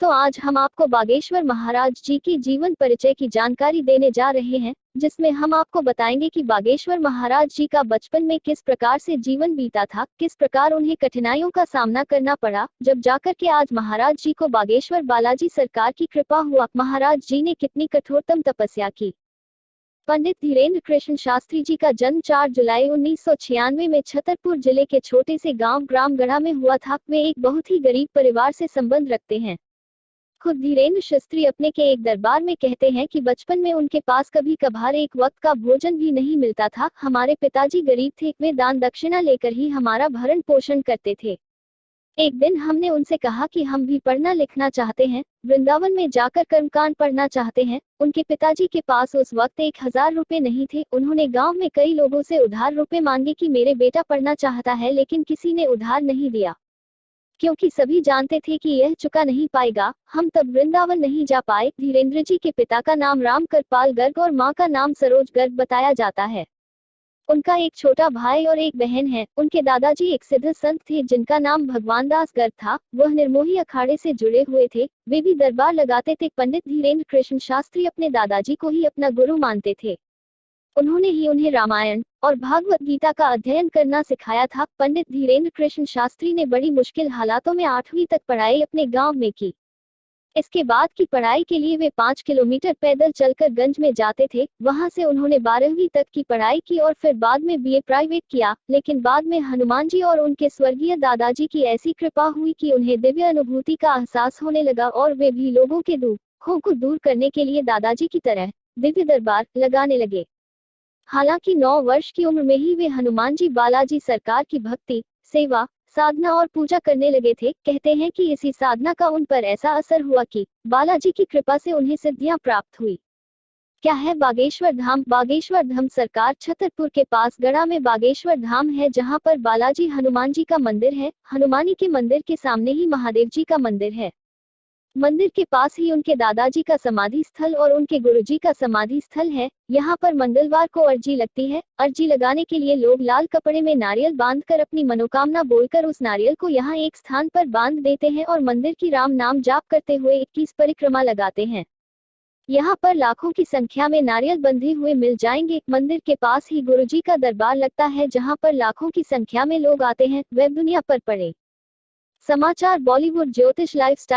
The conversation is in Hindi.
दोस्तों, आज हम आपको बागेश्वर महाराज जी की जीवन परिचय की जानकारी देने जा रहे हैं, जिसमें हम आपको बताएंगे कि बागेश्वर महाराज जी का बचपन में किस प्रकार से जीवन बीता था, किस प्रकार उन्हें कठिनाइयों का सामना करना पड़ा, जब जाकर के आज महाराज जी को बागेश्वर बालाजी सरकार की कृपा हुआ। महाराज जी ने कितनी कठोरतम तपस्या की। पंडित धीरेन्द्र कृष्ण शास्त्री जी का जन्म 4 जुलाई 1996 में छतरपुर जिले के छोटे से गांव ग्राम गढ़ा में हुआ था। वे एक बहुत ही गरीब परिवार से संबंध रखते हैं। खुद धीरेन्द्र शास्त्री अपने के एक दरबार में कहते हैं कि बचपन में उनके पास कभी कभार एक वक्त का भोजन भी नहीं मिलता था। हमारे पिताजी गरीब थे, वे दान दक्षिणा लेकर ही हमारा भरण पोषण करते थे। एक दिन हमने उनसे कहा कि हम भी पढ़ना लिखना चाहते हैं, वृंदावन में जाकर कर्मकांड पढ़ना चाहते हैं। उनके पिताजी के पास उस वक्त 1000 रुपए नहीं थे। उन्होंने गांव में कई लोगों से उधार रुपए मांगे कि मेरे बेटा पढ़ना चाहता है, लेकिन किसी ने उधार नहीं दिया, क्योंकि सभी जानते थे कि यह चुका नहीं पाएगा। हम तब वृंदावन नहीं जा पाए। धीरेन्द्र जी के पिता का नाम राम करपाल गर्ग और मां का नाम सरोज गर्ग बताया जाता है। उनका एक छोटा भाई और एक बहन है। उनके दादाजी एक सिद्ध संत थे जिनका नाम भगवान दास गर्ग था। वह निर्मोही अखाड़े से जुड़े हुए थे। वे भी दरबार लगाते थे। पंडित धीरेन्द्र कृष्ण शास्त्री अपने दादाजी को ही अपना गुरु मानते थे। उन्होंने ही उन्हें रामायण और भागवत गीता का अध्ययन करना सिखाया था। पंडित धीरेन्द्र कृष्ण शास्त्री ने बड़ी मुश्किल हालातों में 8वीं तक पढ़ाई अपने गांव में की। इसके बाद की पढ़ाई के लिए वे 5 किलोमीटर पैदल चलकर गंज में जाते थे। वहां से उन्होंने 12वीं तक की पढ़ाई की और फिर बाद में बीए प्राइवेट किया। लेकिन बाद में हनुमान जी और उनके स्वर्गीय दादाजी की ऐसी कृपा हुई कि उन्हें दिव्य अनुभूति का एहसास होने लगा और वे भी लोगों के दुखों को दूर करने के लिए दादाजी की तरह दिव्य दरबार लगाने लगे। हालांकि 9 वर्ष की उम्र में ही वे हनुमान जी बालाजी सरकार की भक्ति, सेवा, साधना और पूजा करने लगे थे। कहते हैं कि इसी साधना का उन पर ऐसा असर हुआ कि बालाजी की कृपा से उन्हें सिद्धियां प्राप्त हुई। क्या है बागेश्वर धाम? बागेश्वर धाम सरकार छतरपुर के पास गढ़ा में बागेश्वर धाम है, जहां पर बालाजी हनुमान जी का मंदिर है। हनुमानी के मंदिर के सामने ही महादेव जी का मंदिर है। मंदिर के पास ही उनके दादाजी का समाधि स्थल और उनके गुरुजी का समाधि स्थल है। यहाँ पर मंगलवार को अर्जी लगती है। अर्जी लगाने के लिए लोग लाल कपड़े में नारियल बांधकर अपनी मनोकामना बोलकर उस नारियल को यहाँ एक स्थान पर बांध देते हैं और मंदिर की राम नाम जाप करते हुए 21 परिक्रमा लगाते हैं। यहाँ पर लाखों की संख्या में नारियल बंधे हुए मिल जाएंगे। मंदिर के पास ही गुरुजी का दरबार लगता है, जहाँ पर लाखों की संख्या में लोग आते हैं। वेब दुनिया पर पढ़े। समाचार, बॉलीवुड, ज्योतिष, लाइफस्टाइल।